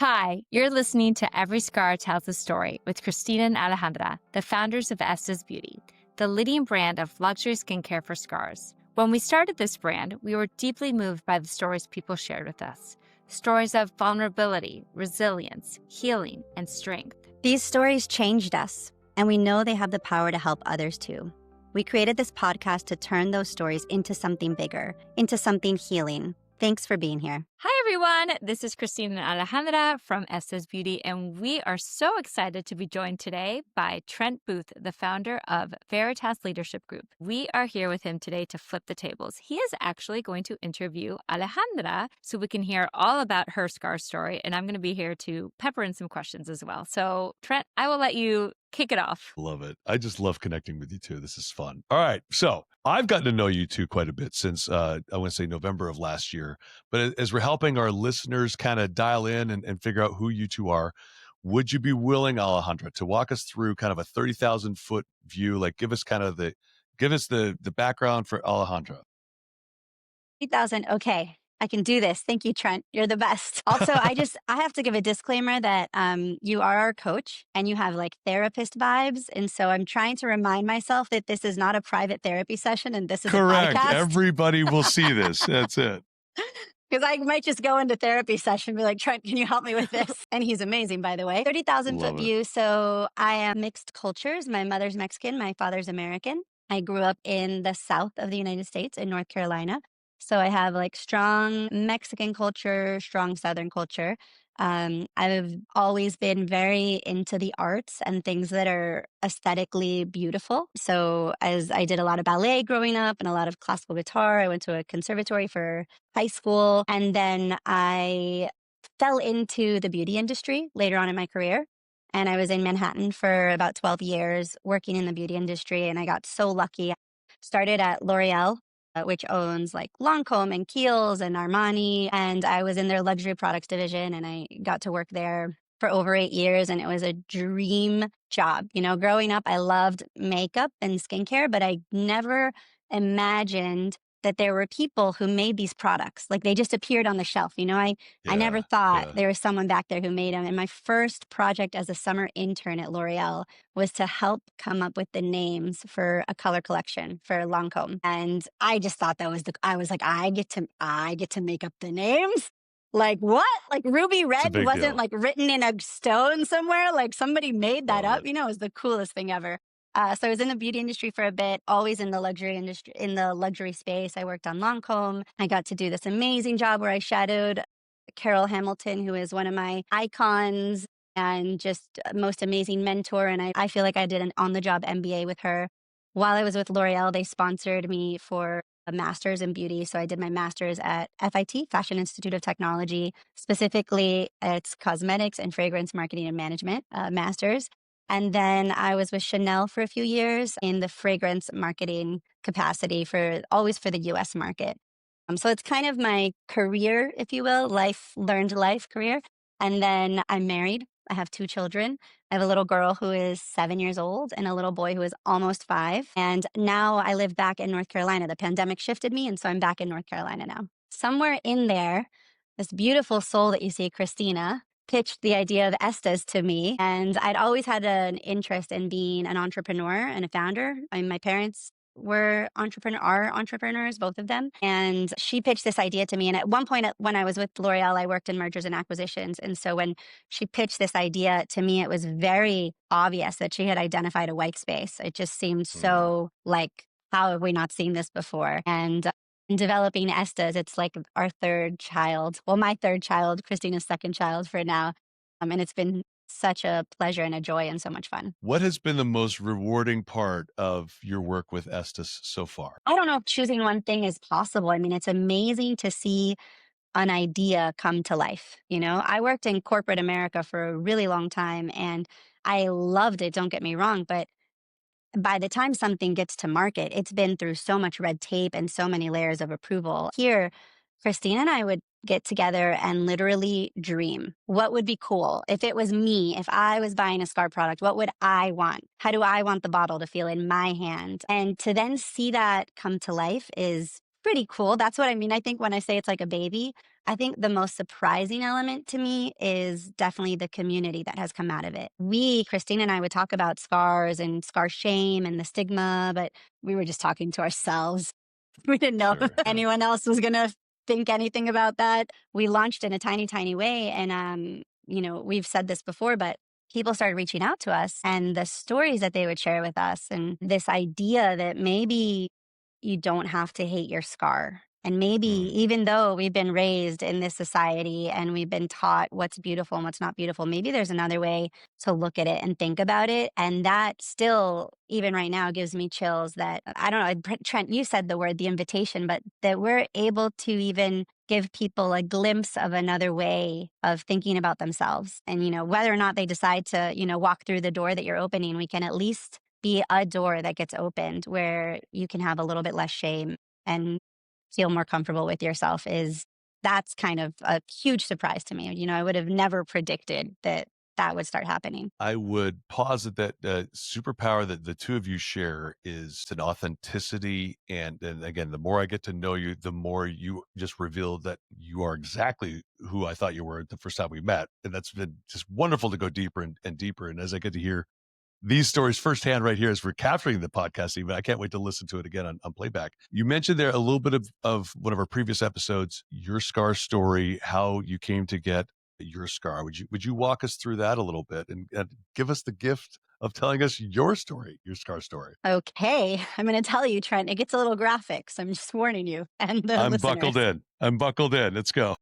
Hi, you're listening to Every Scar Tells a Story with Christina and Alejandra, the founders of ESTAS Beauty, the leading brand of luxury skincare for scars. When we started this brand, we were deeply moved by the stories people shared with us. Stories of vulnerability, resilience, healing, and strength. These stories changed us, and we know they have the power to help others too. We created this podcast to turn those stories into something bigger, into something healing. Thanks for being here. Hi, everyone. This is Christina and Alejandra from ESTAS Beauty, and we are so excited to be joined today by Trent Booth, the founder of Veritas Leadership Group. We are here with him today to flip the tables. He is actually going to interview Alejandra so we can hear all about her scar story, and I'm going to be here to pepper in some questions as well. So, Trent, I will let you kick it off. Love it. I just love connecting with you too. This is fun. All right. So I've gotten to know you two quite a bit since, I want to say November of last year. But as we're helping our listeners kind of dial in and figure out who you two are, would you be willing, Alejandra, to walk us through kind of a 30,000 foot view? Like give us the background for Alejandra. 3,000. Okay. I can do this. Thank you, Trent. You're the best. Also, I have to give a disclaimer that you are our coach and you have like therapist vibes. And so I'm trying to remind myself that this is not a private therapy session and this is Correct. a podcast. Everybody will see this. That's it. Because I might just go into therapy session and be like, Trent, can you help me with this? And he's amazing, by the way. 30,000 foot view. So I am mixed cultures. My mother's Mexican. My father's American. I grew up in the south of the United States in North Carolina. So I have like strong Mexican culture, strong Southern culture. I've always been very into the arts and things that are aesthetically beautiful. So as I did a lot of ballet growing up and a lot of classical guitar, I went to a conservatory for high school. And then I fell into the beauty industry later on in my career. And I was in Manhattan for about 12 years working in the beauty industry. And I got so lucky. Started at L'Oreal, which owns like Lancome and Kiehl's and Armani. And I was in their luxury products division and I got to work there for over 8 years. And it was a dream job. You know, growing up, I loved makeup and skincare, but I never imagined that there were people who made these products. Like they just appeared on the shelf. You know, I never thought there was someone back there who made them. And my first project as a summer intern at L'Oreal was to help come up with the names for a color collection for Lancome. And I just thought that was I was like, I get to make up the names. Like what? Like Ruby Red wasn't like written in a stone somewhere. Like somebody made that up. You know, it was the coolest thing ever. So I was in the beauty industry for a bit, always in the luxury industry, in the luxury space. I worked on Lancome. I got to do this amazing job where I shadowed Carol Hamilton, who is one of my icons and just most amazing mentor. And I feel like I did an on-the-job MBA with her. While I was with L'Oreal, they sponsored me for a master's in beauty. So I did my master's at FIT, Fashion Institute of Technology. Specifically, it's cosmetics and fragrance marketing and management master's. And then I was with Chanel for a few years in the fragrance marketing capacity always for the US market. So it's kind of my career, if you will, learned life career. And then I'm married. I have 2 children. I have a little girl who is 7 years old and a little boy who is almost 5. And now I live back in North Carolina. The pandemic shifted me, and so I'm back in North Carolina now. Somewhere in there, this beautiful soul that you see, Christina, pitched the idea of ESTAS to me. And I'd always had an interest in being an entrepreneur and a founder. I mean, my parents are entrepreneurs, both of them. And she pitched this idea to me. And at one point when I was with L'Oreal, I worked in mergers and acquisitions. And so when she pitched this idea to me, it was very obvious that she had identified a white space. It just seemed so like, how have we not seen this before? And in developing ESTAS, it's like our third child. Well, my third child, Christina's second child for now. And it's been such a pleasure and a joy and so much fun. What has been the most rewarding part of your work with ESTAS so far? I don't know if choosing one thing is possible. I mean, it's amazing to see an idea come to life. You know, I worked in corporate America for a really long time and I loved it. Don't get me wrong, but by the time something gets to market, it's been through so much red tape and so many layers of approval. Here, Christina and I would get together and literally dream. What would be cool? If it was me, if I was buying a scar product, what would I want? How do I want the bottle to feel in my hand? And to then see that come to life is pretty cool. That's what I mean. I think when I say it's like a baby, I think the most surprising element to me is definitely the community that has come out of it. Christine and I would talk about scars and scar shame and the stigma, but we were just talking to ourselves. We didn't know if Sure. Yeah. anyone else was going to think anything about that. We launched in a tiny, tiny way. And, we've said this before, but people started reaching out to us and the stories that they would share with us and this idea that maybe you don't have to hate your scar. And maybe even though we've been raised in this society and we've been taught what's beautiful and what's not beautiful, maybe there's another way to look at it and think about it. And that still, even right now, gives me chills that I don't know, Trent, you said the word, the invitation, but that we're able to even give people a glimpse of another way of thinking about themselves. And, whether or not they decide to, walk through the door that you're opening, we can at least be a door that gets opened where you can have a little bit less shame and feel more comfortable with yourself. That's kind of a huge surprise to me. I would have never predicted that would start happening. I would posit that superpower that the two of you share is an authenticity. And again, the more I get to know you, the more you just reveal that you are exactly who I thought you were the first time we met. And that's been just wonderful to go deeper and deeper. And as I get to hear these stories firsthand right here as we're capturing the podcast, even I can't wait to listen to it again on playback. You mentioned there a little bit of one of our previous episodes, your scar story, how you came to get your scar. Would you walk us through that a little bit and give us the gift of telling us your story, your scar story? Okay, I'm going to tell you, Trent. It gets a little graphic, so I'm just warning you and the I'm listeners. buckled in. I'm buckled in. Let's go.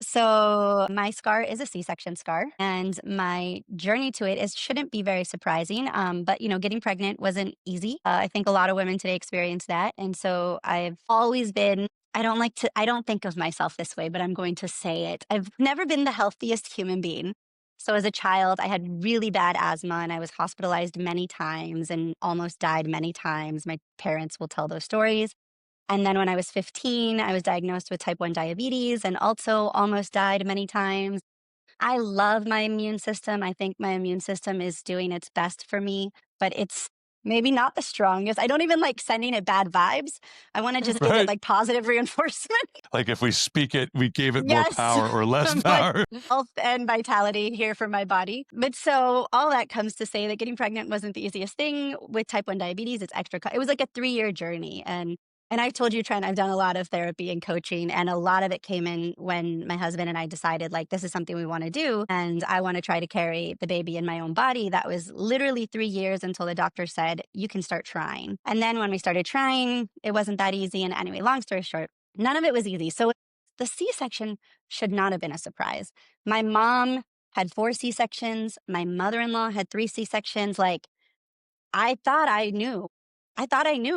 So my scar is a C-section scar, and my journey to it shouldn't be very surprising. But getting pregnant wasn't easy. I think a lot of women today experience that, and so I've always been. I don't think of myself this way, but I'm going to say it. I've never been the healthiest human being. So as a child, I had really bad asthma, and I was hospitalized many times and almost died many times. My parents will tell those stories. And then when I was 15, I was diagnosed with type 1 diabetes and also almost died many times. I love my immune system. I think my immune system is doing its best for me, but it's maybe not the strongest. I don't even like sending it bad vibes. I want to just give it like positive reinforcement. Like if we speak it, we gave it more Yes. power or less More power. health and vitality here for my body. But so all that comes to say that getting pregnant wasn't the easiest thing. With type 1 diabetes, it's extra. It was like a 3-year journey. And I told you, Trent, I've done a lot of therapy and coaching, and a lot of it came in when my husband and I decided, like, this is something we want to do, and I want to try to carry the baby in my own body. That was literally 3 years until the doctor said, you can start trying. And then when we started trying, it wasn't that easy. And anyway, long story short, none of it was easy. So the C-section should not have been a surprise. My mom had 4 C-sections. My mother-in-law had 3 C-sections. Like, I thought I knew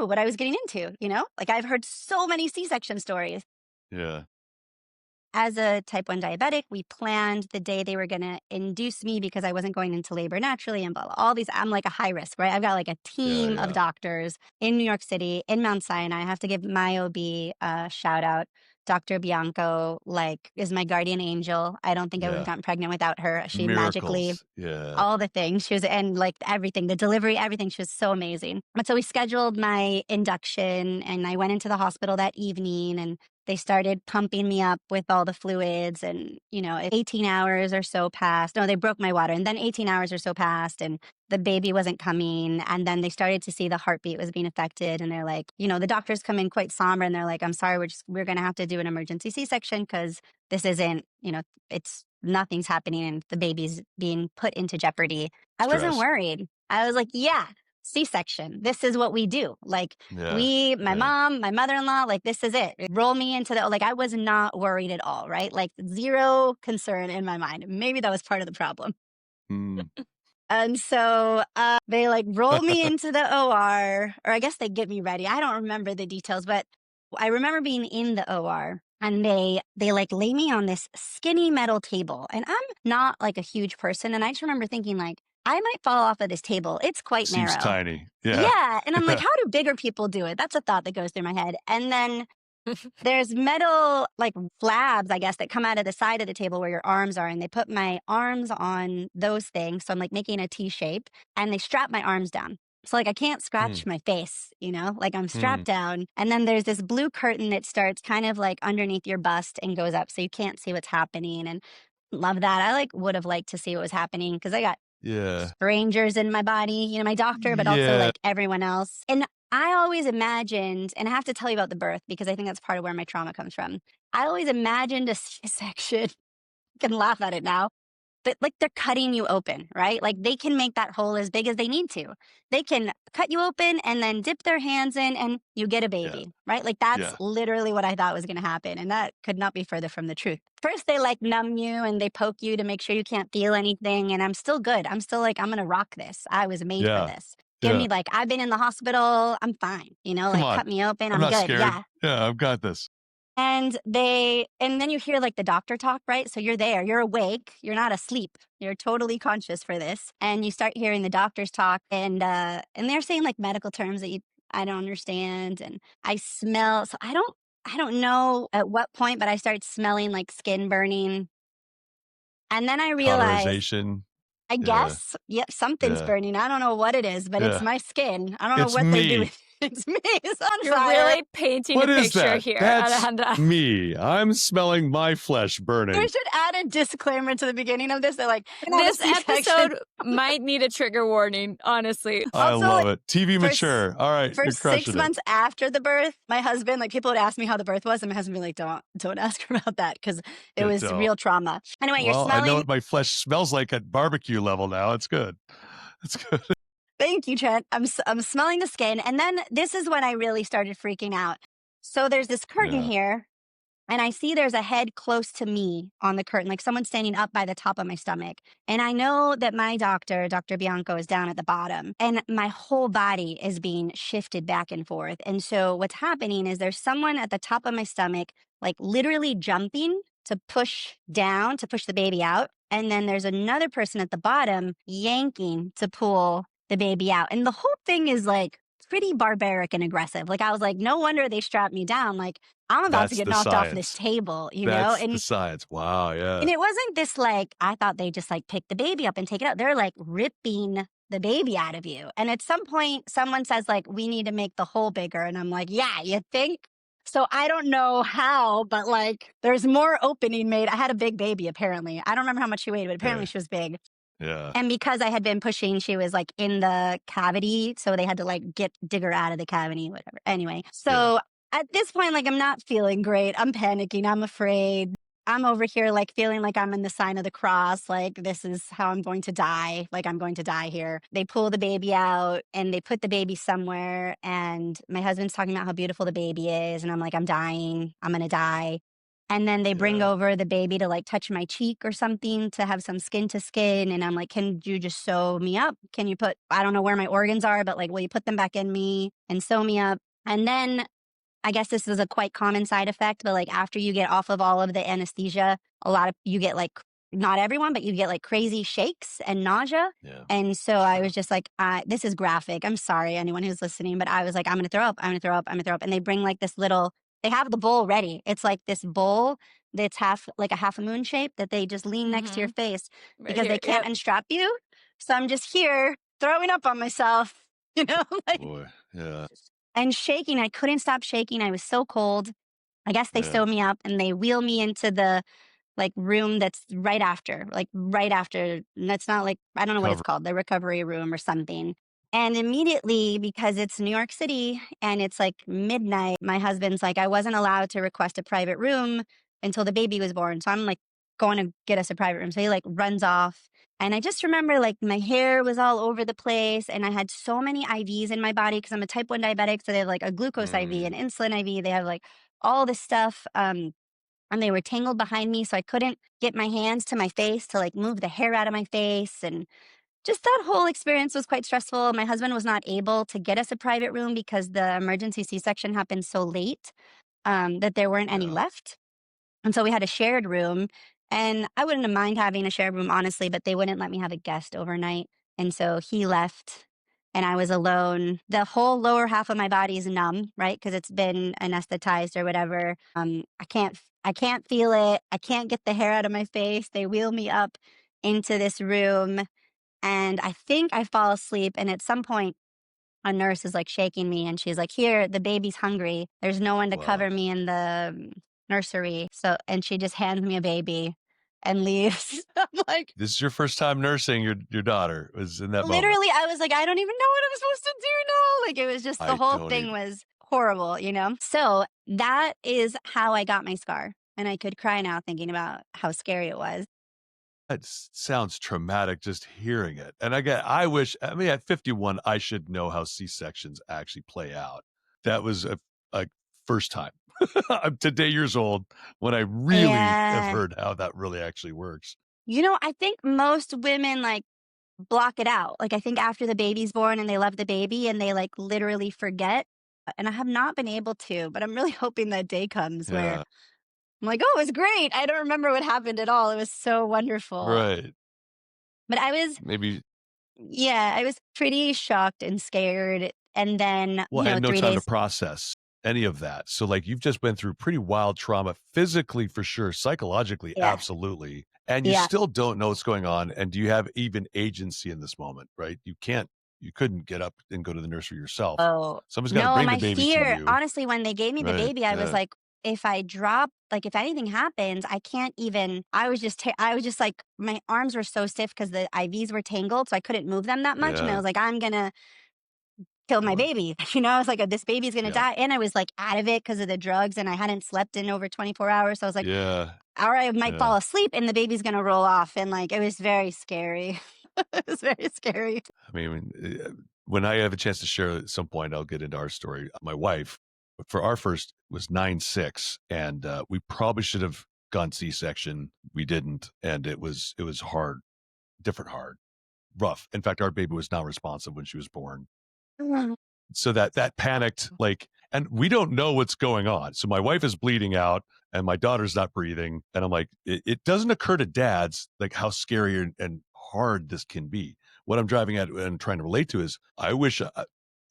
what I was getting into, Like I've heard so many C-section stories. Yeah. As a type 1 diabetic, we planned the day they were going to induce me because I wasn't going into labor naturally and blah, blah, all these. I'm like a high risk, right? I've got like a team of doctors in New York City, in Mount Sinai. I have to give my OB a shout out. Dr. Bianco, is my guardian angel. I don't think I would have gotten pregnant without her. She magically, all the things. She was, and everything, the delivery, everything. She was so amazing. But so we scheduled my induction and I went into the hospital that evening and they started pumping me up with all the fluids and, 18 hours or so passed. No, they broke my water. And then 18 hours or so passed and the baby wasn't coming. And then they started to see the heartbeat was being affected. And they're like, the doctors come in quite somber and they're like, I'm sorry, we're going to have to do an emergency C-section because this isn't, nothing's happening and the baby's being put into jeopardy. I wasn't worried. I was like, yeah. C-section. This is what we do. My mom, my mother-in-law, this is it. Roll me into I was not worried at all, right? Zero concern in my mind. Maybe that was part of the problem. And so they roll me into the OR, or I guess they get me ready. I don't remember the details, but I remember being in the OR and they lay me on this skinny metal table. And I'm not a huge person. And I just remember thinking I might fall off of this table. It's quite narrow. Seems tiny. Yeah. Yeah. And I'm like, how do bigger people do it? That's a thought that goes through my head. And then there's metal flabs, I guess, that come out of the side of the table where your arms are. And they put my arms on those things. So I'm making a T shape and they strap my arms down. So like I can't Mm, scratch my face, like I'm mm, strapped down. And then there's this blue curtain that starts kind of like underneath your bust and goes up so you can't see what's happening. And love that. I like would have liked to see what was happening because I got yeah. strangers in my body, my doctor, but also Yeah. like everyone else. And I always imagined, and I have to tell you about the birth because I think that's part of where my trauma comes from. I always imagined a C-section. I can laugh at it now, but like they're cutting you open, right? Like they can make that hole as big as they need to. They can cut you open and then dip their hands in and you get a Yeah. baby, right? Like that's Yeah. literally what I thought was going to happen. And that could not be further from the truth. First, they like numb you and they poke you to make sure you can't feel anything. And I'm still good. I'm still like, I'm going to rock this. I was made for Yeah. this. Give Yeah. me like, I've been in the hospital. I'm fine. Come Like on. cut me open. I'm I'm not good. scared. Yeah. Yeah, I've got this. And then you hear like the doctor talk, right? So you're there, you're awake, you're not asleep, you're totally conscious for this. And you start hearing the doctors talk and they're saying like medical terms that I don't understand. And I smell, so I don't know at what point, but I start smelling like skin burning. And then I realize, Cauterization. I Yeah. guess, yep, something's Yeah. burning. I don't know what it is, but it's Yeah. my skin. I don't know It's what they're doing. me. It's me. It's on You're fire. really painting a What is picture that? here, That's Alejandra. me. I'm smelling my flesh We burning. should add a disclaimer to the beginning of this. They're like, "We're gonna have a This C-section." episode might need a trigger warning, honestly. I Also, love like, it. TV for s- mature. All right, for you're six crushing it. months after the birth, my husband, like people would ask me how the birth was, and my husband would be like, don't ask her about that because it Good was tell. real trauma. Anyway, you're Well, I know smelling. what my flesh smells like at barbecue level now. It's good. It's good. Thank you, Trent. I'm smelling the skin, and then this is when I really started freaking out. So there's this curtain Yeah. here. And I see there's a head close to me on the curtain, like someone standing up by the top of my stomach. And I know that my doctor, Dr. Bianco, is down at the bottom. And my whole body is being shifted back and forth. And so what's happening is there's someone at the top of my stomach, like literally jumping to push down, to push the baby out. And then there's another person at the bottom yanking to pull the baby out. And the whole thing is like pretty barbaric and aggressive. Like I was like, no wonder they strapped me down. Like, I'm about to That's get the knocked off this science. table, That's the And science. Wow. Yeah. it wasn't this like I thought they just like pick the baby up and take it out. They're like ripping the baby out of you. And at some point someone says like we need to make the hole bigger and I'm like, "Yeah, you think?" So I don't know how, but like there's more opening made. I had a big baby apparently. I don't remember how much she weighed, but apparently Yeah. she was big. Yeah. And because I had been pushing, she was like in the cavity. So they had to like dig her out of the cavity, whatever. Anyway, Yeah. so at this point, like I'm not feeling great. I'm panicking. I'm afraid. I'm over here like feeling like I'm in the sign of the cross. Like this is how I'm going to die. Like I'm going to die here. They pull the baby out and they put the baby somewhere. And my husband's talking about how beautiful the baby is. And I'm like, I'm dying. I'm going to die. And then they bring Yeah. over the baby to like touch my cheek or something to have some skin to skin. And I'm like, can you just sew me up? Can you put, I don't know where my organs are, but like, will you put them back in me and sew me up? And then I guess this is a quite common side effect, but like after you get off of all of the anesthesia, you get like, not everyone, but you get like crazy shakes and nausea. Yeah. And so I Sure. was just like, this is graphic. I'm sorry, anyone who's listening, but I was like, I'm going to throw up. I'm going to throw up. I'm going to throw up. And they bring like this little, they have the bowl ready. It's like this bowl that's like a half a moon shape that they just lean next to your face Right because here. they can't Yep. unstrap you. So I'm just here throwing up on myself, like, Boy. Yeah. and shaking. I couldn't stop shaking. I was so cold. I guess they Yeah. sew me up and they wheel me into the like room that's right after, that's not like, I don't know what it's Cover. called, the recovery room or something. And immediately, because it's New York City and it's like midnight, my husband's like, I wasn't allowed to request a private room until the baby was born. So I'm like going to get us a private room. So he like runs off. And I just remember like my hair was all over the place and I had so many IVs in my body because I'm a type 1 diabetic. So they have like a glucose IV, an insulin IV. They have like all this stuff. And they were tangled behind me. So I couldn't get my hands to my face to like move the hair out of my face. And just that whole experience was quite stressful. My husband was not able to get us a private room because the emergency C-section happened so late that there weren't any Yeah. left. And so we had a shared room. And I wouldn't have mind having a shared room, honestly, but they wouldn't let me have a guest overnight. And so he left and I was alone. The whole lower half of my body is numb, right? Because it's been anesthetized or whatever. I can't feel it. I can't get the hair out of my face. They wheel me up into this room and I think I fall asleep. And at some point, a nurse is like shaking me and she's like, here, the baby's hungry. There's no one to cover Wow. me in the nursery. So, and she just hands me a baby and leaves. I'm like, This is your first time nursing your daughter was in that moment. literally, I was like, I don't even know what I'm supposed to do now. Like, it was just the I whole don't thing even. was horrible, you know? So that is how I got my scar. And I could cry now thinking about how scary it was. That sounds traumatic just hearing it. And I wish, I mean, at 51, I should know how C-sections actually play out. That was a first time. I'm today years old when I really have Yeah. heard how that really actually works. You know, I think most women like block it out. Like, I think after the baby's born and they love the baby and they like literally forget. And I have not been able to, but I'm really hoping that day comes where Yeah, I'm like, oh, it was great. I don't remember what happened at all. It was so wonderful. right. But I was, Maybe, yeah, I was pretty shocked and scared. And then, well, and no 3 time to days. process any of that. So, like, you've just been through pretty wild trauma, physically for sure, psychologically, Yeah. absolutely. And you Yeah. still don't know what's going on. And do you have even agency in this moment, right? You couldn't get up and go to the nursery yourself. Oh, Someone's got to no, bring the my baby to fear, you, honestly, when they gave me the right? baby, I was Yeah, like, if I drop, like if anything happens, I can't even, I was just like, my arms were so stiff because the IVs were tangled. So I couldn't move them that much. And I yeah, was like, I'm going to kill my boy, baby. I was like, this baby's going to yeah, die. And I was like out of it because of the drugs and I hadn't slept in over 24 hours. So I was like, yeah, or I might yeah. fall asleep and the baby's going to roll off. And like, it was very scary. It was very scary. I mean, when I have a chance to share at some point, I'll get into our story. My wife, for our first, was 9-6, and we probably should have gone C-section. We didn't, and it was hard, different hard, rough. In fact, our baby was not responsive when she was born. Mhm. So that panicked, like, and we don't know what's going on. So my wife is bleeding out and my daughter's not breathing. And I'm like, it doesn't occur to dads like how scary and hard this can be. What I'm driving at and trying to relate to is I wish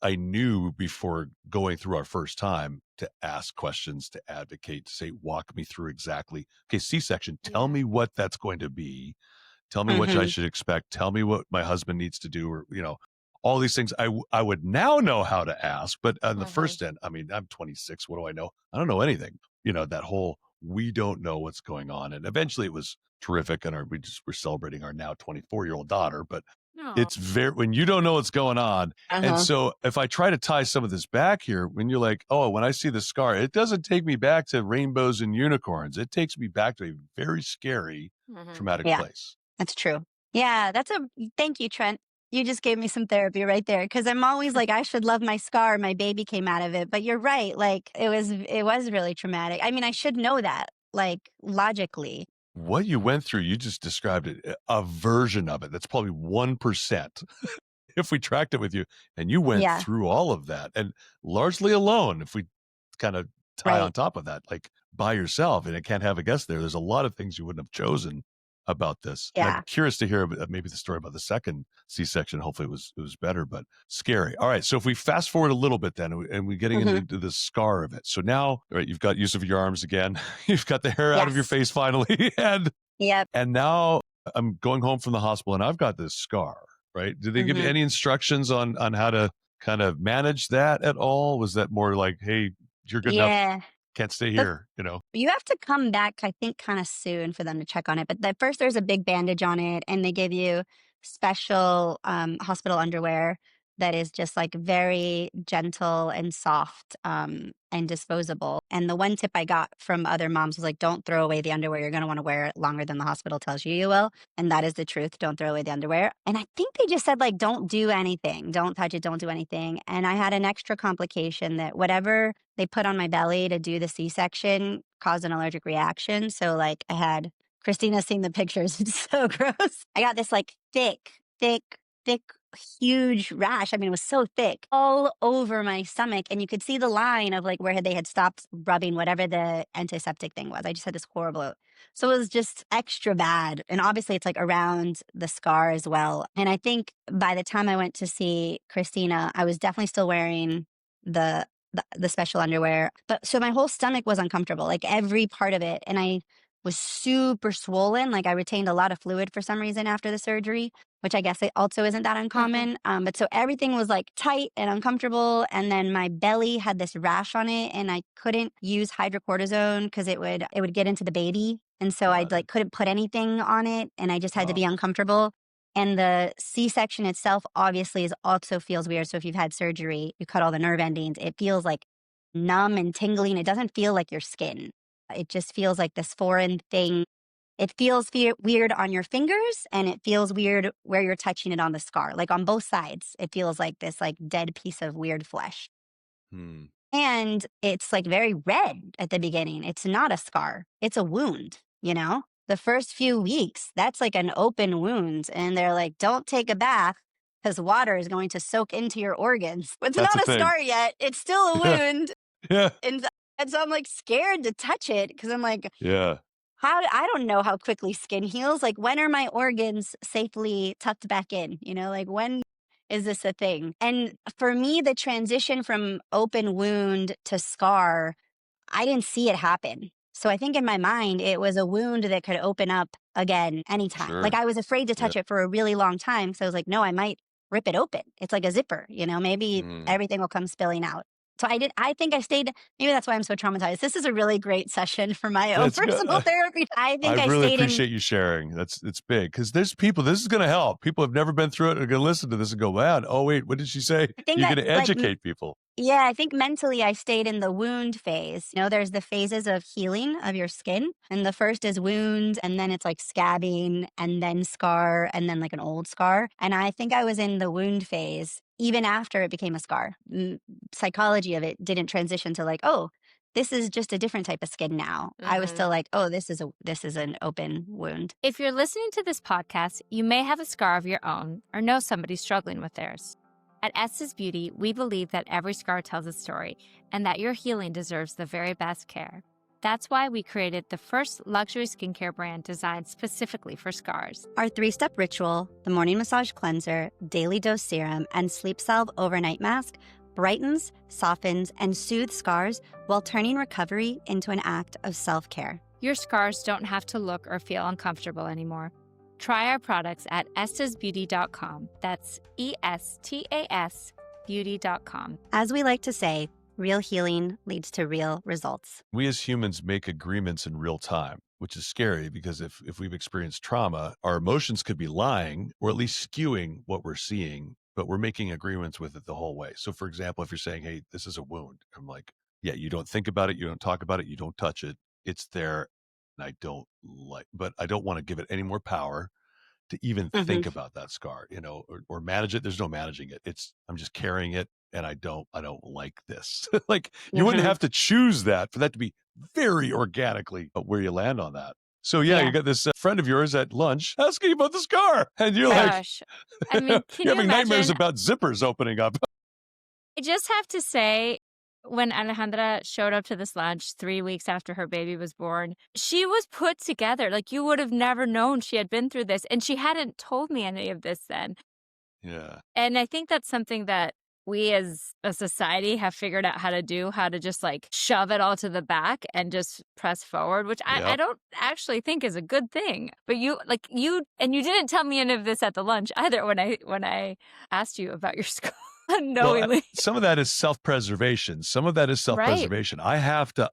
I knew before going through our first time to ask questions, to advocate, to say, walk me through exactly, okay, C-section, tell Yeah. me what that's going to be. Tell me what I Hmm. should expect. Tell me what my husband needs to do, or all these things. I would now know how to ask, but on the Hmm. first end, I mean, I'm 26. What do I know? I don't know anything. That whole we don't know what's going on, and eventually it was terrific, and we're celebrating our now 24-year-old daughter. But No. it's very when you don't know what's going on, and Uh-huh. so if I try to tie some of this back here, when you're like, oh, when I see the scar, it doesn't take me back to rainbows and unicorns. It takes me back to a very scary, Hmm. traumatic Yeah. place. That's true. Yeah, thank you, Trent. You just gave me some therapy right there because I'm always like, I should love my scar. My baby came out of it. But you're right. Like it was really traumatic. I mean, I should know that, like logically. What you went through, you just described it, a version of it. That's probably 1% if we tracked it with you. And you went Yeah, through all of that and largely alone. If we kind of tie on right. top of that, like by yourself, and I can't have a guest there. There's a lot of things you wouldn't have chosen about this. And I'm Yeah. curious to hear maybe the story about the second C-section. Hopefully it was better, but scary. All right. So if we fast forward a little bit then, and we're getting Hmm. into the scar of it. So now, all right, you've got use of your arms again. You've got the hair out of your Yes. face finally. And Yep. and now I'm going home from the hospital and I've got this scar, right? Did they give you Hmm. any instructions on how to kind of manage that at all? Was that more like, hey, you're good enough, Yeah. can't stay The here, You have to come back, I think, kind of soon for them to check on it. But first, there's a big bandage on it, and they give you special hospital underwear that is just like very gentle and soft and disposable. And the one tip I got from other moms was like, don't throw away the underwear. You're going to want to wear it longer than the hospital tells you will. And that is the truth. Don't throw away the underwear. And I think they just said, like, don't do anything. Don't touch it. Don't do anything. And I had an extra complication that whatever they put on my belly to do the C-section caused an allergic reaction. So like I had Christina's seen the pictures. It's so gross. I got this like thick, huge rash. I mean, it was so thick all over my stomach. And you could see the line of like where they had stopped rubbing whatever the antiseptic thing was. I just had this horrible. So it was just extra bad. And obviously it's like around the scar as well. And I think by the time I went to see Christina, I was definitely still wearing the the special underwear. But so my whole stomach was uncomfortable, like every part of it. And I was super swollen. Like I retained a lot of fluid for some reason after the surgery. which I guess it also isn't that uncommon. But so everything was like tight and uncomfortable. And then my belly had this rash on it, and I couldn't use hydrocortisone because it would get into the baby. And so I Got like it. couldn't put anything on it, and I just had to Wow. be uncomfortable. And the C-section itself obviously is also feels weird. So if you've had surgery, you cut all the nerve endings, it feels like numb and tingling. It doesn't feel like your skin. It just feels like this foreign thing. It feels weird on your fingers, and it feels weird where you're touching it on the scar. Like on both sides, it feels like this like dead piece of weird flesh. Hmm. And it's like very red at the beginning. It's not a scar, it's a wound, you know? The first few weeks, that's like an open wound. And they're like, don't take a bath because water is going to soak into your organs. It's That's a not a thing. scar yet, it's still a Yeah. wound. Yeah. And so I'm like scared to touch it because I'm like, Yeah. I don't know how quickly skin heals. Like, when are my organs safely tucked back in? You know, like, when is this a thing? And for me, the transition from open wound to scar, I didn't see it happen. So I think in my mind, it was a wound that could open up again anytime. Like, Sure. I was afraid to Yeah. touch it for a really long time. So I was like, no, I might rip it open. It's like a zipper, you know, maybe Mm. everything will come spilling out. So I think I stayed, maybe that's why I'm so traumatized. This is a really great session for my own That's good. personal therapy. I I think I really stayed in, appreciate you sharing. It's big because there's people. This is going to help. People have never been through it are going to listen to this and go, "Man, oh wait, what did she say?" I think You're that going to like, educate people. yeah, I think mentally I stayed in the wound phase. You know, there's the phases of healing of your skin. And the first is wound, and then it's like scabbing, and then scar, and then like an old scar. And I think I was in the wound phase even after it became a scar. Psychology of it didn't transition to like, oh, this is just a different type of skin now. I was still like, oh, this is an open wound. If you're listening to this podcast, you may have a scar of your own or know somebody struggling with theirs. At Estes Beauty, we believe that every scar tells a story and that your healing deserves the very best care. That's why we created the first luxury skincare brand designed specifically for scars. Our 3-step ritual, the morning massage cleanser, daily dose serum, and sleep salve overnight mask brightens, softens, and soothes scars while turning recovery into an act of self-care. Your scars don't have to look or feel uncomfortable anymore. Try our products at estasbeauty.com. That's ESTAS beauty.com. As we like to say, real healing leads to real results. We as humans make agreements in real time, which is scary because if we've experienced trauma, our emotions could be lying or at least skewing what we're seeing, but we're making agreements with it the whole way. So for example, if you're saying, hey, this is a wound, I'm like, yeah, you don't think about it, you don't talk about it, you don't touch it. It's there. And but I don't want to give it any more power to even think about that scar, or manage it. There's no managing it. I'm just carrying it, and I don't like this. Like you wouldn't have to choose that for that to be very organically where you land on that. So yeah, you got this friend of yours at lunch asking about the scar, and you're like, Gosh, I mean, can you're you having nightmares imagine? about zippers opening up. I just have to say, when Alejandra showed up to this lunch 3 weeks after her baby was born, she was put together. Like, you would have never known she had been through this, and she hadn't told me any of this then. Yeah. And I think that's something that we as a society have figured out how to do, how to just like shove it all to the back and just press forward, which I don't actually think is a good thing. But you didn't tell me any of this at the lunch either when I asked you about your school unknowingly. Well, some of that is self-preservation. Right. I have to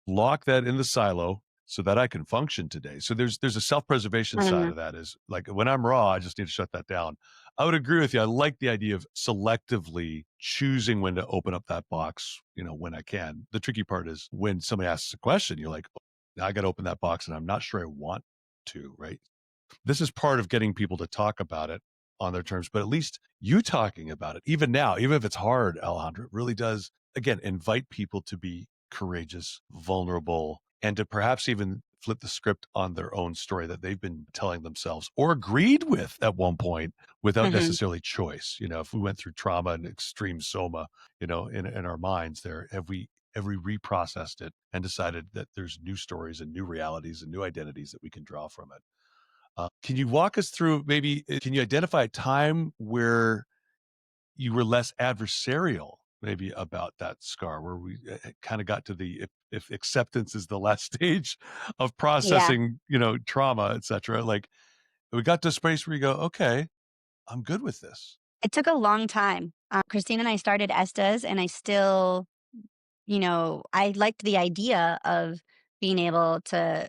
lock that in the silo so that I can function today. So there's a self-preservation side of that is like when I'm raw, I just need to shut that down. I would agree with you. I like the idea of selectively choosing when to open up that box, when I can. The tricky part is when somebody asks a question, you're like, oh, now I got to open that box and I'm not sure I want to, right? This is part of getting people to talk about it on their terms, but at least you talking about it, even now, even if it's hard, Alejandra, it really does, again, invite people to be courageous, vulnerable, and to perhaps even flip the script on their own story that they've been telling themselves or agreed with at one point without necessarily choice. If we went through trauma and extreme soma, in our minds there, have we reprocessed it and decided that there's new stories and new realities and new identities that we can draw from it. Can you walk us through can you identify a time where you were less adversarial maybe about that scar, where we kind of got to the, if acceptance is the last stage of Yeah. processing, trauma, et cetera, like we got to a space where you go, okay, I'm good with this. It took a long time. Christine and I started ESTAS, and I still, I liked the idea of being able to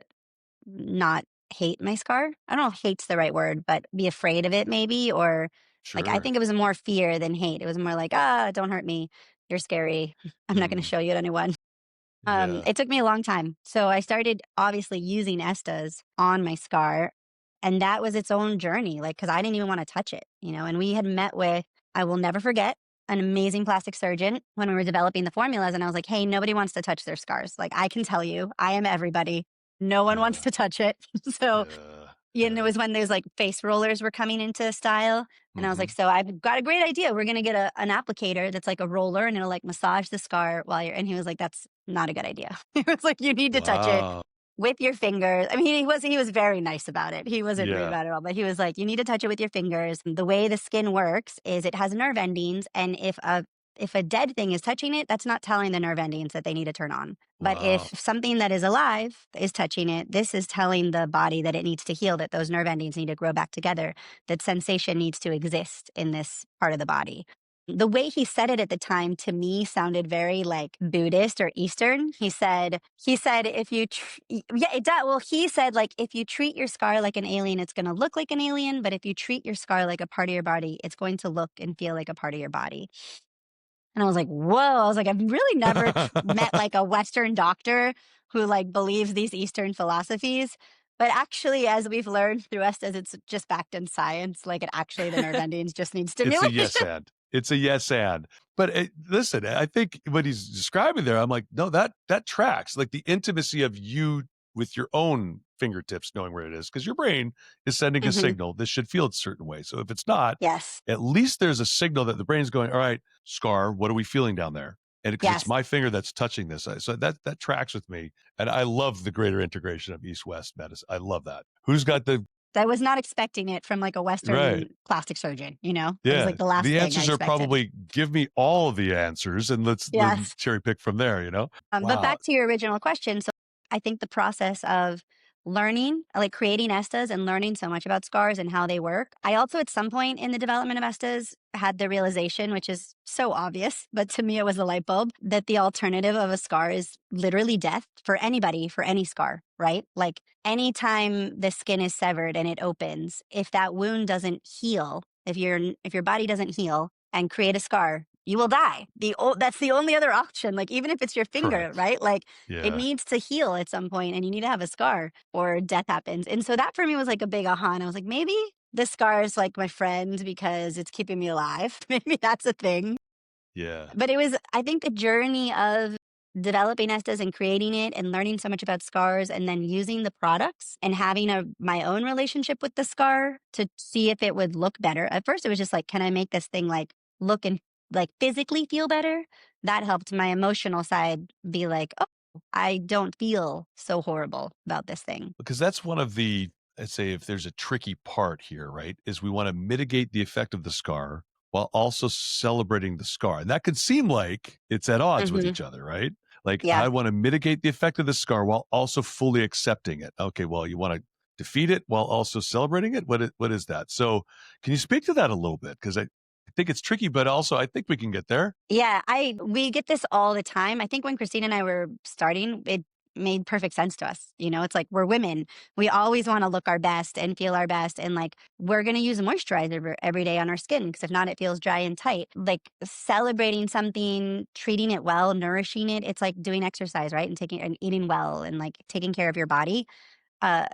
not hate my scar. I don't know if hate's the right word, but be afraid of it maybe, or like I Sure. think it was more fear than hate. It was more like, don't hurt me. You're scary. I'm not going to Mm, show you to anyone. yeah. It took me a long time. So I started obviously using ESTAs on my scar, and that was its own journey, like, because I didn't even want to touch it, and we had met with, I will never forget, an amazing plastic surgeon when we were developing the formulas. And I was like, hey, nobody wants to touch their scars. Like, I can tell you, I am everybody. No one wants Yeah. to touch it. So Yeah. and it Yeah. was when those like face rollers were coming into style. And I was like, Hmm. so I've got a great idea. We're going to get an applicator that's like a roller and it'll like massage the scar while you're, and he was like, that's not a good idea. He was like, you need to touch it Wow. with your fingers. I mean, he was very nice about it. He wasn't rude Yeah. about it at all, but he was like, you need to touch it with your fingers. The way the skin works is it has nerve endings. And if a dead thing is touching it, that's not telling the nerve endings that they need to turn on. But Wow. if something that is alive is touching it, this is telling the body that it needs to heal, that those nerve endings need to grow back together, that sensation needs to exist in this part of the body. The way he said it at the time to me sounded very like Buddhist or Eastern. He said, if you, yeah, it does. Well, he said, like, if you treat your scar like an alien, it's going to look like an alien. But if you treat your scar like a part of your body, it's going to look and feel like a part of your body. And I was like, whoa. I was like, I've really never met like a Western doctor who like believes these Eastern philosophies. But actually, as we've learned through Estes, it's just backed in science. Like it actually, the nerve endings just need It's a stimulation. yes and. It's a yes and. But listen, I think what he's describing there, I'm like, no, that tracks. Like the intimacy of you with your own fingertips, knowing where it is, because your brain is sending a Hmm. signal. This should feel a certain way. So if it's not, Yes. at least there's a signal that the brain's going, all right, Scar, what are we feeling down there? And because it's Yes. my finger that's touching this, so that tracks with me. And I love the greater integration of East-West medicine. I love that. Who's got the I was not expecting it from like a right? Western plastic surgeon. It was Yeah, like the last the thing I answers are expected. probably give me all the answers and let's then Yes. cherry pick from there. But Wow. back to your original question. So I think the process of learning, like creating ESTAs and learning so much about scars and how they work. I also, at some point in the development of ESTAs, had the realization, which is so obvious, but to me, it was a light bulb, that the alternative of a scar is literally death for anybody, for any scar, right? Like anytime the skin is severed and it opens, if that wound doesn't heal, if your body doesn't heal and create a scar, you will die. That's the only other option. Like even if it's your finger, Correct. right? Like it Yeah. needs to heal at some point and you need to have a scar or death happens. And so that for me was like a big aha. And I was like, maybe the scar is like my friend because it's keeping me alive. Maybe that's a thing. Yeah. But it was, I think, the journey of developing Estes and creating it and learning so much about scars and then using the products and having my own relationship with the scar to see if it would look better. At first, it was just like, can I make this thing like look and like physically feel better? That helped my emotional side be like, oh, I don't feel so horrible about this thing. Because that's one of the, I'd say, if there's a tricky part here, right, is we want to mitigate the effect of the scar while also celebrating the scar. And that could seem like it's at odds with Hmm. each other, right? Like Yeah. I want to mitigate the effect of the scar while also fully accepting it. Okay, well, you want to defeat it while also celebrating it. What is that? So can you speak to that a little bit? Because I think it's tricky, but also I think we can get there. Yeah, we get this all the time. I think when Christine and I were starting, it made perfect sense to us. It's like we're women. We always want to look our best and feel our best. And like we're going to use moisturizer every day on our skin because if not, it feels dry and tight. Like celebrating something, treating it well, nourishing it. It's like doing exercise, right? And taking and eating well and like taking care of your body. Uh,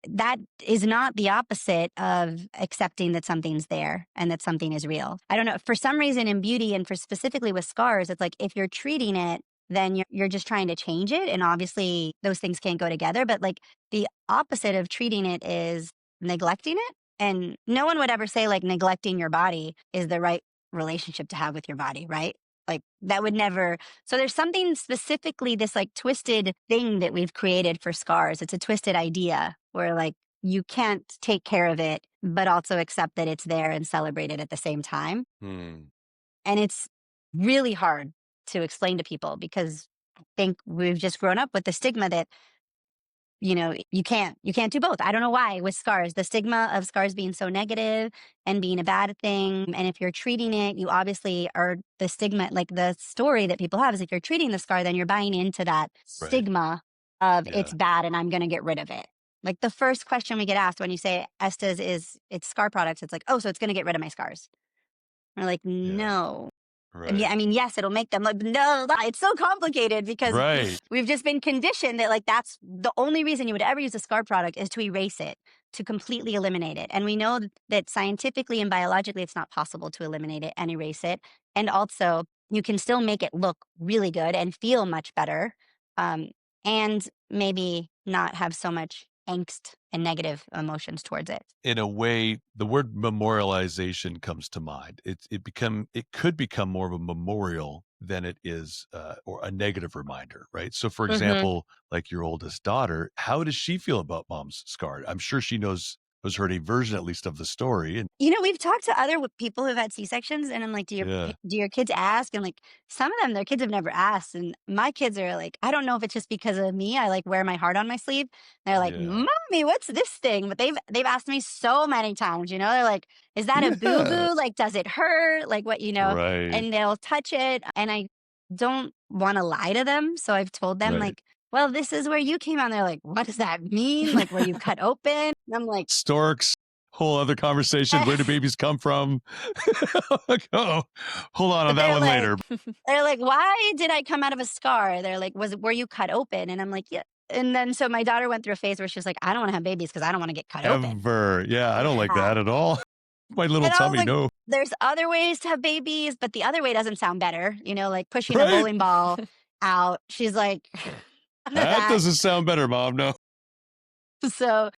that is not the opposite of accepting that something's there and that something is real. I don't know. For some reason in beauty and for specifically with scars, it's like if you're treating it, then you're just trying to change it. And obviously those things can't go together. But like the opposite of treating it is neglecting it. And no one would ever say like neglecting your body is the right relationship to have with your body, right? Like that would never. So there's something specifically this like twisted thing that we've created for scars. It's a twisted idea where like you can't take care of it, but also accept that it's there and celebrate it at the same time. Hmm. And it's really hard to explain to people because I think we've just grown up with the stigma that you can't do both. I don't know why with scars, the stigma of scars being so negative and being a bad thing. And if you're treating it, you obviously are the stigma, like the story that people have is if you're treating the scar, then you're buying into that Right. stigma of Yeah. it's bad and I'm going to get rid of it. Like the first question we get asked when you say ESTAS is it's scar products, it's like, oh, so it's going to get rid of my scars. We're like, Yeah. no. And Right. yeah, I mean, yes, it'll make them like, no, it's so complicated because Right. we've just been conditioned that like that's the only reason you would ever use a scar product is to erase it, to completely eliminate it. And we know that scientifically and biologically, it's not possible to eliminate it and erase it. And also, you can still make it look really good and feel much better, and maybe not have so much angst and negative emotions towards it. In a way, the word memorialization comes to mind. It could become more of a memorial than it is or a negative reminder, right? So for example, like your oldest daughter, how does she feel about mom's scar? I'm sure she has heard a version at least of the story. And We've talked to other people who've had C-sections, and I'm like, yeah, do your kids ask? And like, some of them, their kids have never asked. And my kids are like, I don't know if it's just because of me. I like wear my heart on my sleeve. They're like, yeah, Mommy, what's this thing? But they've asked me so many times, they're like, is that a yeah, boo-boo? Like, does it hurt? Like what? right, And they'll touch it. And I don't want to lie to them. So I've told them right. like, well, this is where you came out. And they're like, what does that mean? Like, were you cut open? And I'm like, Storks, whole other conversation. Where do babies come from? Oh, hold on but that one later. they're like, why did I come out of a scar? They're like, were you cut open? And I'm like, yeah. And then so my daughter went through a phase where she was like, I don't want to have babies because I don't want to get cut open. Ever. Yeah, I don't like Yeah. that at all. My little And I was tummy, like, no. there's other ways to have babies, but the other way doesn't sound better. Like pushing a Right? bowling ball out. She's like, That that. doesn't sound better, Mom. No. So,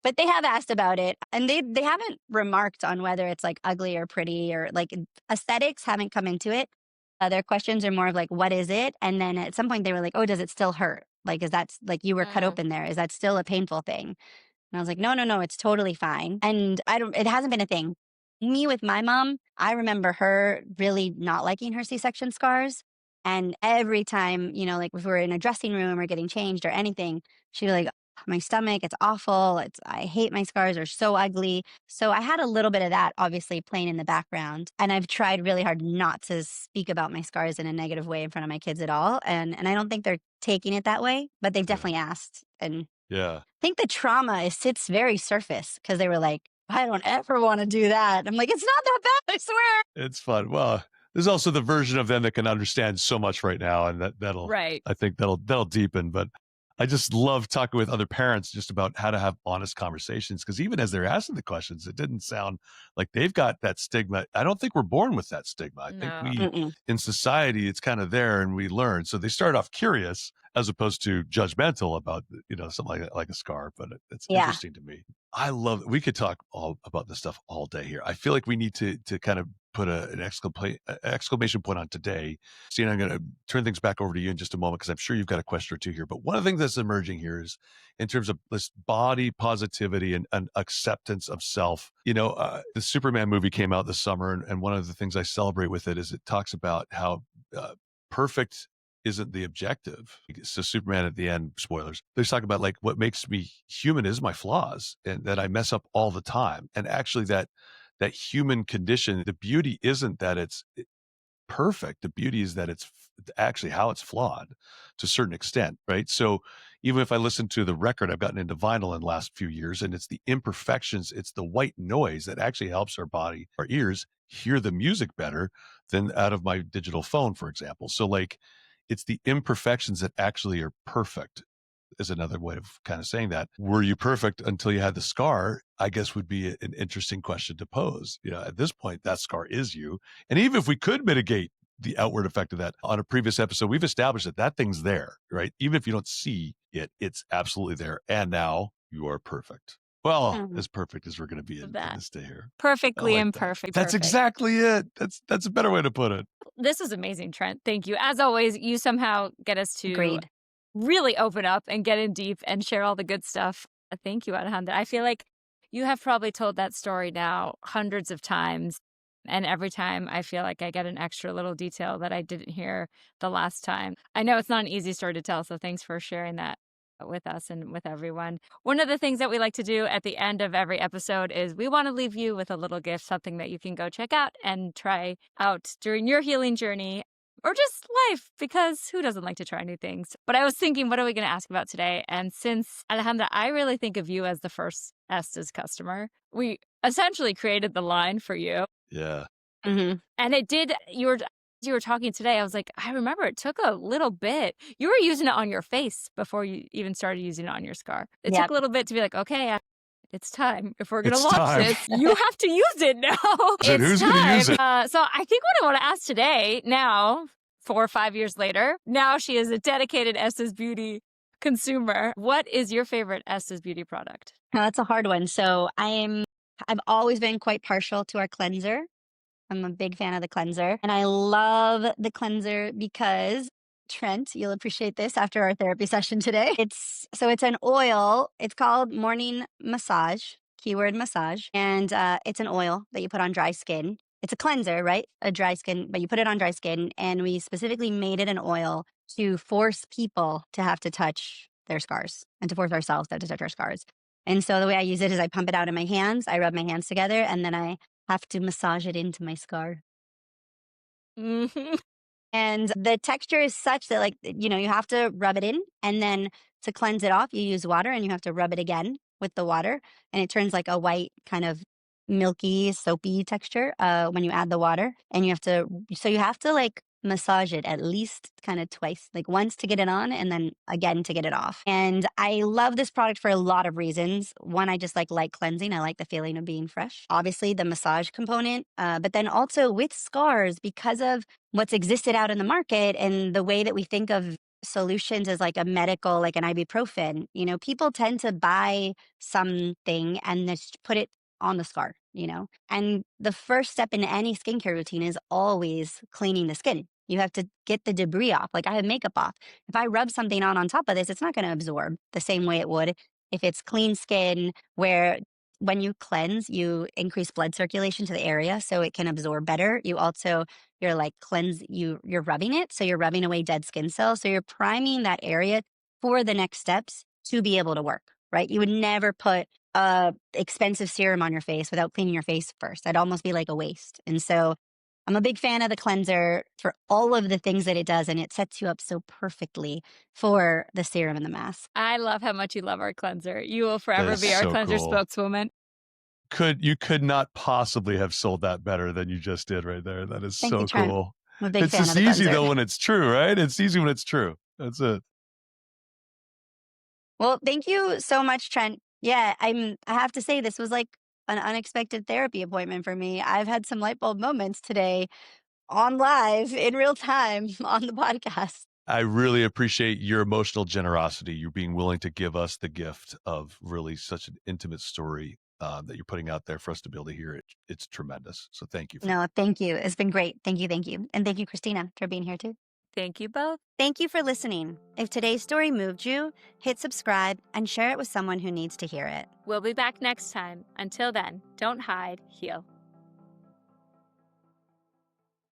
but they have asked about it and they haven't remarked on whether it's like ugly or pretty or like aesthetics haven't come into it. Their questions are more of like, what is it? And then at some point they were like, oh, does it still hurt? Like, is that like you were cut open there? Is that still a painful thing? And I was like, no, no, no, it's totally fine. And it hasn't been a thing. Me with my mom, I remember her really not liking her C-section scars. And every time, like if we were in a dressing room or getting changed or anything, she'd be like, my stomach, it's awful. I hate my scars, they're so ugly. So I had a little bit of that obviously playing in the background. And I've tried really hard not to speak about my scars in a negative way in front of my kids at all. And I don't think they're taking it that way, but they've Yeah. definitely asked. And Yeah. I think the trauma sits very surface because they were like, I don't ever want to do that. I'm like, it's not that bad, I swear. It's fun. Well, there's also the version of them that can understand so much right now, and that'll Right. I think that'll deepen. But I just love talking with other parents just about how to have honest conversations, because even as they're asking the questions, it didn't sound like they've got that stigma. I don't think we're born with that stigma. I think No. in society, it's kind of there and we learn. So they start off curious as opposed to judgmental about, something like a scar, but it's Yeah. interesting to me. I love, we could talk all about this stuff all day here. I feel like we need to kind of put an exclamation point on today. Stina, I'm going to turn things back over to you in just a moment, because I'm sure you've got a question or two here. But one of the things that's emerging here is in terms of this body positivity and acceptance of self. The Superman movie came out this summer, and one of the things I celebrate with it is it talks about how perfect isn't the objective. So Superman at the end, spoilers, they talk about like what makes me human is my flaws, and that I mess up all the time. And actually that human condition, the beauty isn't that it's perfect. The beauty is that it's actually how it's flawed to a certain extent, right? So even if I listen to the record, I've gotten into vinyl in the last few years, and it's the imperfections, it's the white noise that actually helps our ears hear the music better than out of my digital phone, for example. So like, it's the imperfections that actually are perfect, is another way of kind of saying that. Were you perfect until you had the scar? I guess would be an interesting question to pose. At this point, that scar is you. And even if we could mitigate the outward effect of that, on a previous episode, we've established that thing's there, right? Even if you don't see it, it's absolutely there. And now you are perfect. Well, as perfect as we're going to be in this day here. Perfectly I like that. imperfect. That's perfect. exactly it. That's a better way to put it. This is amazing, Trent. Thank you. As always, you somehow get us to Agreed. really open up and get in deep and share all the good stuff. Thank you, Alejandra. I feel like you have probably told that story now hundreds of times. And every time I feel like I get an extra little detail that I didn't hear the last time. I know it's not an easy story to tell, so thanks for sharing that. with us and with everyone. One of the things that we like to do at the end of every episode is we want to leave you with a little gift, something that you can go check out and try out during your healing journey or just life, because who doesn't like to try new things? But I was thinking, what are we going to ask about today? And since, Alejandra, I really think of you as the first ESTAS customer, we essentially created the line for you. Yeah. Mm-hmm. And it did, you were talking today, I was like, I remember it took a little bit. You were using it on your face before you even started using it on your scar. It took a little bit to be like, okay, it's time. If we're going to launch this, you have to use it now. It's who's going to use it? So I think what I want to ask today, now, 4 or 5 years later, now she is a dedicated ESTAS Beauty consumer. What is your favorite ESTAS Beauty product? Now, that's a hard one. So I've always been quite partial to our cleanser. I'm a big fan of the cleanser. And I love the cleanser because, Trent, you'll appreciate this after our therapy session today. It's an oil. It's called Morning Massage, keyword massage. And it's an oil that you put on dry skin. It's a cleanser, right? A dry skin, but you put it on dry skin. And we specifically made it an oil to force people to have to touch their scars and to force ourselves to have to touch our scars. And so the way I use it is I pump it out in my hands. I rub my hands together, and then I have to massage it into my scar. Mm-hmm. And the texture is such that, you have to rub it in, and then to cleanse it off, you use water and you have to rub it again with the water. And it turns like a white kind of milky, soapy texture when you add the water. And you have to massage it at least kind of twice, like once to get it on and then again to get it off. And I love this product for a lot of reasons. One, I just like cleansing. I like the feeling of being fresh. Obviously the massage component, but then also with scars, because of what's existed out in the market and the way that we think of solutions as like a medical, like an ibuprofen, people tend to buy something and just put it on the scar, and the first step in any skincare routine is always cleaning the skin. You have to get the debris off. Like I have makeup off. If I rub something on top of this, it's not going to absorb the same way it would if it's clean skin, where when you cleanse, you increase blood circulation to the area so it can absorb better. You're like you're rubbing it. So you're rubbing away dead skin cells. So you're priming that area for the next steps to be able to work, right? You would never put expensive serum on your face without cleaning your face first. That'd almost be like a waste. And so I'm a big fan of the cleanser for all of the things that it does, and it sets you up so perfectly for the serum and the mask. I love how much you love our cleanser. You will forever be our so cleanser cool. spokeswoman. You could not possibly have sold that better than you just did right there. That is Thank so you, Trent. cool. I'm a big fan It's of just the easy cleanser. though when it's true, right? It's easy when it's true. That's it. Well, thank you so much, Trent. Yeah, I have to say this was like an unexpected therapy appointment for me. I've had some light bulb moments today on live in real time on the podcast. I really appreciate your emotional generosity. You're being willing to give us the gift of really such an intimate story that you're putting out there for us to be able to hear it. It's tremendous. So thank you. No, thank you. It's been great. Thank you. Thank you. And thank you, Christina, for being here too. Thank you both. Thank you for listening. If today's story moved you, hit subscribe and share it with someone who needs to hear it. We'll be back next time. Until then, don't hide, heal.